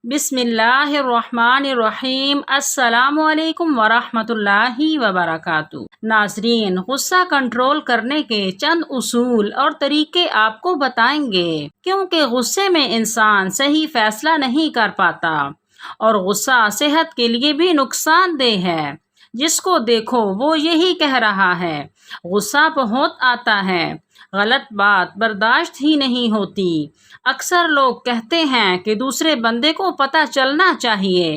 بسم اللہ الرحمن الرحیم۔ السلام علیکم ورحمۃ اللہ وبرکاتہ۔ ناظرین، غصہ کنٹرول کرنے کے چند اصول اور طریقے آپ کو بتائیں گے، کیونکہ غصے میں انسان صحیح فیصلہ نہیں کر پاتا اور غصہ صحت کے لیے بھی نقصان دہ ہے۔ جس کو دیکھو وہ یہی کہہ رہا ہے، غصہ بہت آتا ہے، غلط بات برداشت ہی نہیں ہوتی۔ اکثر لوگ کہتے ہیں کہ دوسرے بندے کو پتہ چلنا چاہیے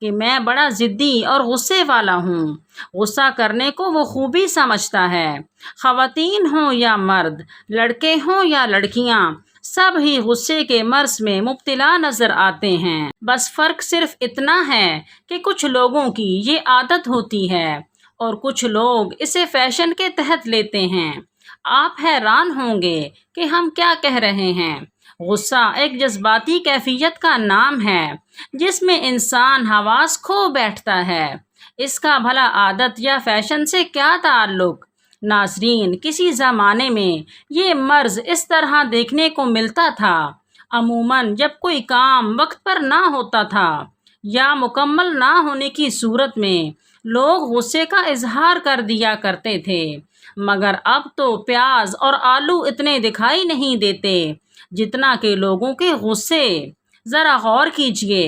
کہ میں بڑا ضدی اور غصے والا ہوں۔ غصہ کرنے کو وہ خوبی سمجھتا ہے۔ خواتین ہوں یا مرد، لڑکے ہوں یا لڑکیاں، سب ہی غصے کے مرض میں مبتلا نظر آتے ہیں۔ بس فرق صرف اتنا ہے کہ کچھ لوگوں کی یہ عادت ہوتی ہے اور کچھ لوگ اسے فیشن کے تحت لیتے ہیں۔ آپ حیران ہوں گے کہ ہم کیا کہہ رہے ہیں۔ غصہ ایک جذباتی کیفیت کا نام ہے جس میں انسان حواس کھو بیٹھتا ہے۔ اس کا بھلا عادت یا فیشن سے کیا تعلق؟ ناظرین، کسی زمانے میں یہ مرض اس طرح دیکھنے کو ملتا تھا۔ عموماً جب کوئی کام وقت پر نہ ہوتا تھا یا مکمل نہ ہونے کی صورت میں لوگ غصے کا اظہار کر دیا کرتے تھے، مگر اب تو پیاز اور آلو اتنے دکھائی نہیں دیتے جتنا کہ لوگوں کے غصے۔ ذرا غور کیجئے،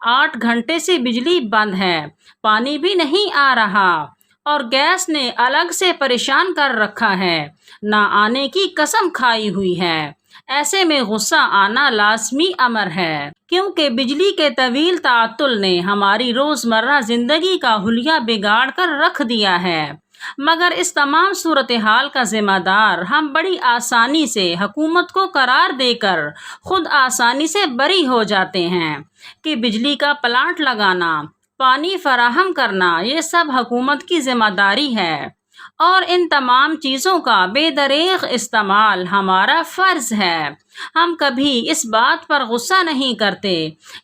8 گھنٹے سے بجلی بند ہے، پانی بھی نہیں آ رہا اور گیس نے الگ سے پریشان کر رکھا ہے، نہ آنے کی قسم کھائی ہوئی ہے۔ ایسے میں غصہ آنا لازمی امر ہے، کیونکہ بجلی کے طویل تعطل نے ہماری روزمرہ زندگی کا حلیہ بگاڑ کر رکھ دیا ہے۔ مگر اس تمام صورتحال کا ذمہ دار ہم بڑی آسانی سے حکومت کو قرار دے کر خود آسانی سے بری ہو جاتے ہیں کہ بجلی کا پلانٹ لگانا، پانی فراہم کرنا، یہ سب حکومت کی ذمہ داری ہے اور ان تمام چیزوں کا بے دریغ استعمال ہمارا فرض ہے۔ ہم کبھی اس بات پر غصہ نہیں کرتے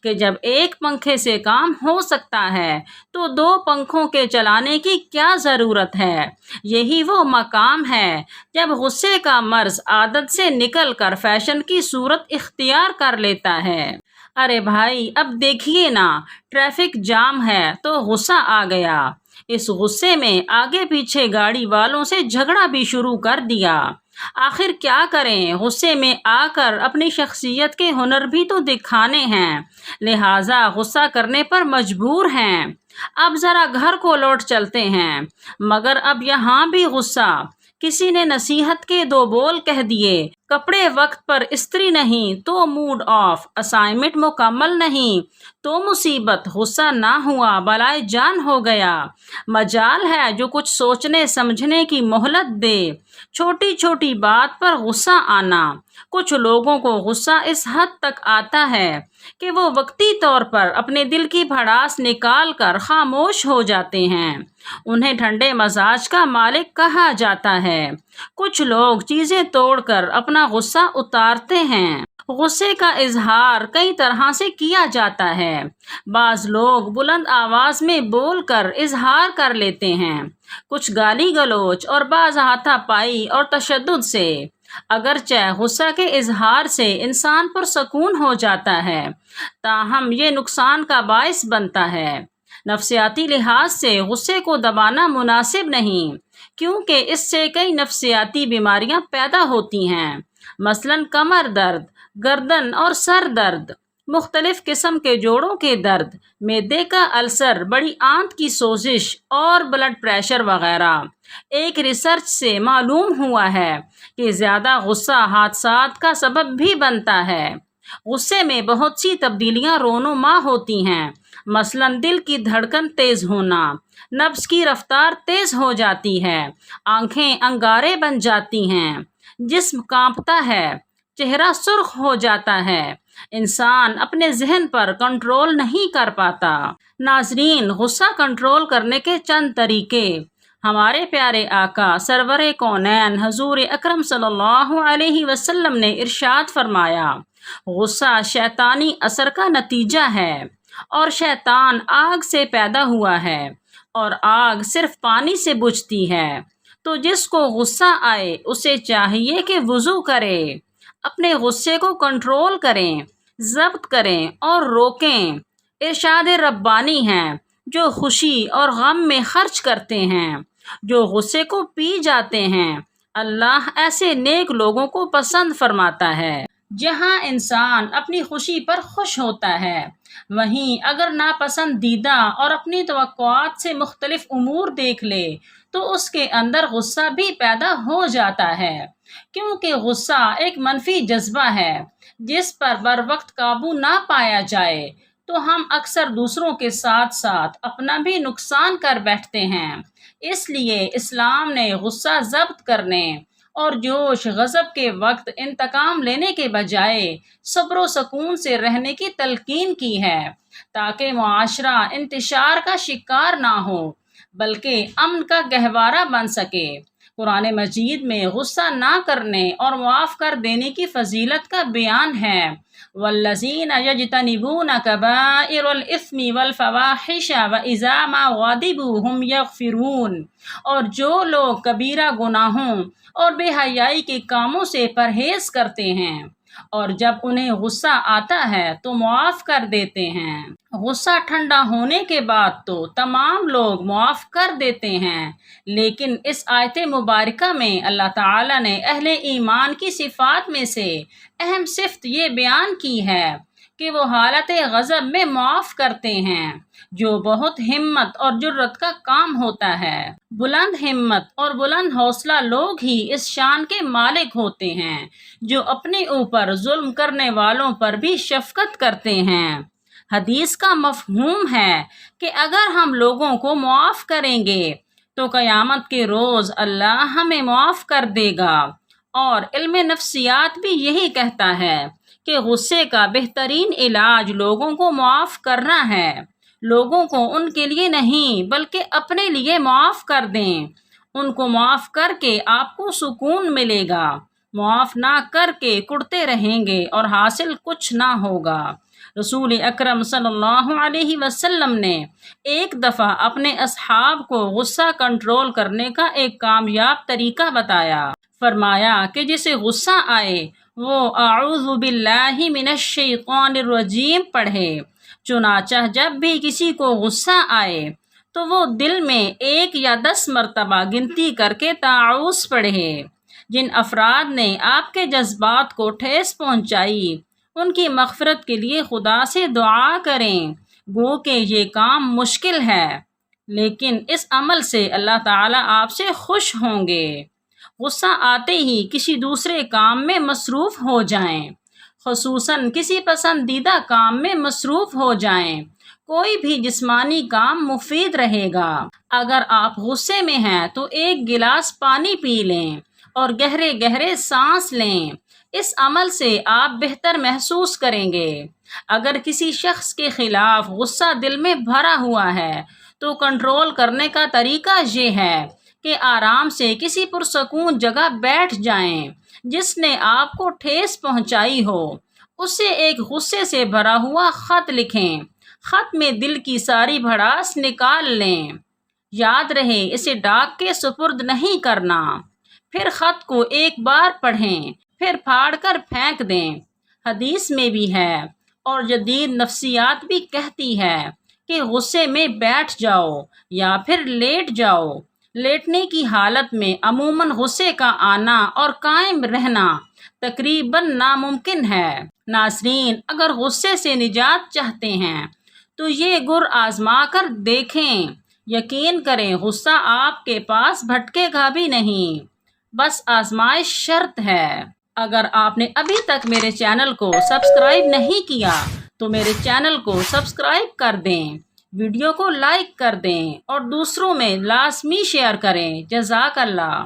کہ جب ایک پنکھے سے کام ہو سکتا ہے تو 2 پنکھوں کے چلانے کی کیا ضرورت ہے۔ یہی وہ مقام ہے جب غصے کا مرض عادت سے نکل کر فیشن کی صورت اختیار کر لیتا ہے۔ ارے بھائی، اب دیکھیے نا، ٹریفک جام ہے تو غصہ آ گیا۔ اس غصے میں آگے پیچھے گاڑی والوں سے جھگڑا بھی شروع کر دیا۔ آخر کیا کریں، غصے میں آ کر اپنی شخصیت کے ہنر بھی تو دکھانے ہیں، لہٰذا غصہ کرنے پر مجبور ہیں۔ اب ذرا گھر کو لوٹ چلتے ہیں، مگر اب یہاں بھی غصہ۔ کسی نے نصیحت کے 2 بول کہہ دیے، کپڑے وقت پر استری نہیں تو موڈ آف، اسائنمنٹ مکمل نہیں تو مصیبت، غصہ نہ ہوا بلائے جان ہو گیا۔ مجال ہے جو کچھ سوچنے سمجھنے کی مہلت دے۔ چھوٹی چھوٹی بات پر غصہ آنا۔ کچھ لوگوں کو غصہ اس حد تک آتا ہے کہ وہ وقتی طور پر اپنے دل کی بھڑاس نکال کر خاموش ہو جاتے ہیں۔ انہیں ٹھنڈے مزاج کا مالک کہا جاتا ہے۔ کچھ لوگ چیزیں توڑ کر اپنا غصہ اتارتے ہیں۔ غصے کا اظہار کئی طرح سے کیا جاتا ہے۔ بعض لوگ بلند آواز میں بول کر اظہار کر لیتے ہیں، کچھ گالی گلوچ اور بعض ہاتھا پائی اور تشدد سے۔ اگرچہ غصہ کے اظہار سے انسان پرسکون ہو جاتا ہے، تاہم یہ نقصان کا باعث بنتا ہے۔ نفسیاتی لحاظ سے غصے کو دبانا مناسب نہیں، کیونکہ اس سے کئی نفسیاتی بیماریاں پیدا ہوتی ہیں، مثلاً کمر درد، گردن اور سر درد، مختلف قسم کے جوڑوں کے درد، معدے کا السر، بڑی آنت کی سوزش اور بلڈ پریشر وغیرہ۔ ایک ریسرچ سے معلوم ہوا ہے کہ زیادہ غصہ حادثات کا سبب بھی بنتا ہے۔ غصے میں بہت سی تبدیلیاں رونما ہوتی ہیں، مثلاً دل کی دھڑکن تیز ہونا، نبض کی رفتار تیز ہو جاتی ہے، آنکھیں انگارے بن جاتی ہیں، جسم کانپتا ہے، چہرہ سرخ ہو جاتا ہے، انسان اپنے ذہن پر کنٹرول نہیں کر پاتا۔ ناظرین، غصہ کنٹرول کرنے کے چند طریقے۔ ہمارے پیارے آقا سرور کونین حضور اکرم صلی اللہ علیہ وسلم نے ارشاد فرمایا، غصہ شیطانی اثر کا نتیجہ ہے اور شیطان آگ سے پیدا ہوا ہے اور آگ صرف پانی سے بجھتی ہے۔ تو جس کو غصہ آئے اسے چاہیے کہ وضو کرے، اپنے غصے کو کنٹرول کریں، ضبط کریں اور روکیں۔ ارشاد ربانی ہیں، جو خوشی اور غم میں خرچ کرتے ہیں، جو غصے کو پی جاتے ہیں، اللہ ایسے نیک لوگوں کو پسند فرماتا ہے۔ جہاں انسان اپنی خوشی پر خوش ہوتا ہے، وہیں اگر ناپسندیدہ اور اپنی توقعات سے مختلف امور دیکھ لے تو اس کے اندر غصہ بھی پیدا ہو جاتا ہے، کیونکہ غصہ ایک منفی جذبہ ہے جس پر بروقت قابو نہ پایا جائے تو ہم اکثر دوسروں کے ساتھ ساتھ اپنا بھی نقصان کر بیٹھتے ہیں۔ اس لیے اسلام نے غصہ ضبط کرنے اور جوش غضب کے وقت انتقام لینے کے بجائے صبر و سکون سے رہنے کی تلقین کی ہے، تاکہ معاشرہ انتشار کا شکار نہ ہو بلکہ امن کا گہوارہ بن سکے۔ قرآن مجید میں غصہ نہ کرنے اور معاف کر دینے کی فضیلت کا بیان ہے۔ وَالَّذِينَ يَجْتَنِبُونَ كَبَائِرَ الْإِثْمِ وَالْفَوَاحِشَ وَإِذَا مَا غَضِبُوا هُمْ يَغْفِرُونَ، اور جو لوگ کبیرہ گناہوں اور بے حیائی کے کاموں سے پرہیز کرتے ہیں اور جب انہیں غصہ آتا ہے تو معاف کر دیتے ہیں۔ غصہ ٹھنڈا ہونے کے بعد تو تمام لوگ معاف کر دیتے ہیں، لیکن اس آیت مبارکہ میں اللہ تعالیٰ نے اہل ایمان کی صفات میں سے اہم صفت یہ بیان کی ہے کہ وہ حالت غضب میں معاف کرتے ہیں، جو بہت ہمت اور جرت کا کام ہوتا ہے۔ بلند ہمت اور بلند حوصلہ لوگ ہی اس شان کے مالک ہوتے ہیں جو اپنے اوپر ظلم کرنے والوں پر بھی شفقت کرتے ہیں۔ حدیث کا مفہوم ہے کہ اگر ہم لوگوں کو معاف کریں گے تو قیامت کے روز اللہ ہمیں معاف کر دے گا، اور علم نفسیات بھی یہی کہتا ہے کہ غصے کا بہترین علاج لوگوں کو معاف کرنا ہے۔ لوگوں کو ان کے لیے نہیں بلکہ اپنے لیے معاف کر دیں، ان کو معاف کر کے آپ کو سکون ملے گا۔ معاف نہ کر کے کڑتے رہیں گے اور حاصل کچھ نہ ہوگا۔ رسول اکرم صلی اللہ علیہ وسلم نے ایک دفعہ اپنے اصحاب کو غصہ کنٹرول کرنے کا ایک کامیاب طریقہ بتایا۔ فرمایا کہ جسے غصہ آئے وہ اعوذ باللہ من الشیطان الرجیم پڑھے۔ چنانچہ جب بھی کسی کو غصہ آئے تو وہ دل میں 1 یا 10 مرتبہ گنتی کر کے تعوذ پڑھے۔ جن افراد نے آپ کے جذبات کو ٹھیس پہنچائی ان کی مغفرت کے لیے خدا سے دعا کریں۔ گو کہ یہ کام مشکل ہے، لیکن اس عمل سے اللہ تعالیٰ آپ سے خوش ہوں گے۔ غصہ آتے ہی کسی دوسرے کام میں مصروف ہو جائیں، خصوصاً کسی پسندیدہ کام میں مصروف ہو جائیں۔ کوئی بھی جسمانی کام مفید رہے گا۔ اگر آپ غصے میں ہیں تو 1 گلاس پانی پی لیں اور گہرے گہرے سانس لیں۔ اس عمل سے آپ بہتر محسوس کریں گے۔ اگر کسی شخص کے خلاف غصہ دل میں بھرا ہوا ہے تو کنٹرول کرنے کا طریقہ یہ ہے کہ آرام سے کسی پرسکون جگہ بیٹھ جائیں۔ جس نے آپ کو ٹھیس پہنچائی ہو اسے ایک غصے سے بھرا ہوا خط لکھیں۔ خط میں دل کی ساری بھڑاس نکال لیں۔ یاد رہے اسے ڈاک کے سپرد نہیں کرنا۔ پھر خط کو 1 بار پڑھیں، پھر پھاڑ کر پھینک دیں۔ حدیث میں بھی ہے اور جدید نفسیات بھی کہتی ہے کہ غصے میں بیٹھ جاؤ یا پھر لیٹ جاؤ۔ لیٹنے کی حالت میں عموماً غصے کا آنا اور قائم رہنا تقریباً ناممکن ہے۔ ناظرین، اگر غصے سے نجات چاہتے ہیں تو یہ گر آزما کر دیکھیں۔ یقین کریں غصہ آپ کے پاس بھٹکے گا بھی نہیں، بس آزمائش شرط ہے۔ اگر آپ نے ابھی تک میرے چینل کو سبسکرائب نہیں کیا تو میرے چینل کو سبسکرائب کر دیں، ویڈیو کو لائک کر دیں اور دوسروں میں لازمی شیئر کریں۔ جزاک اللہ۔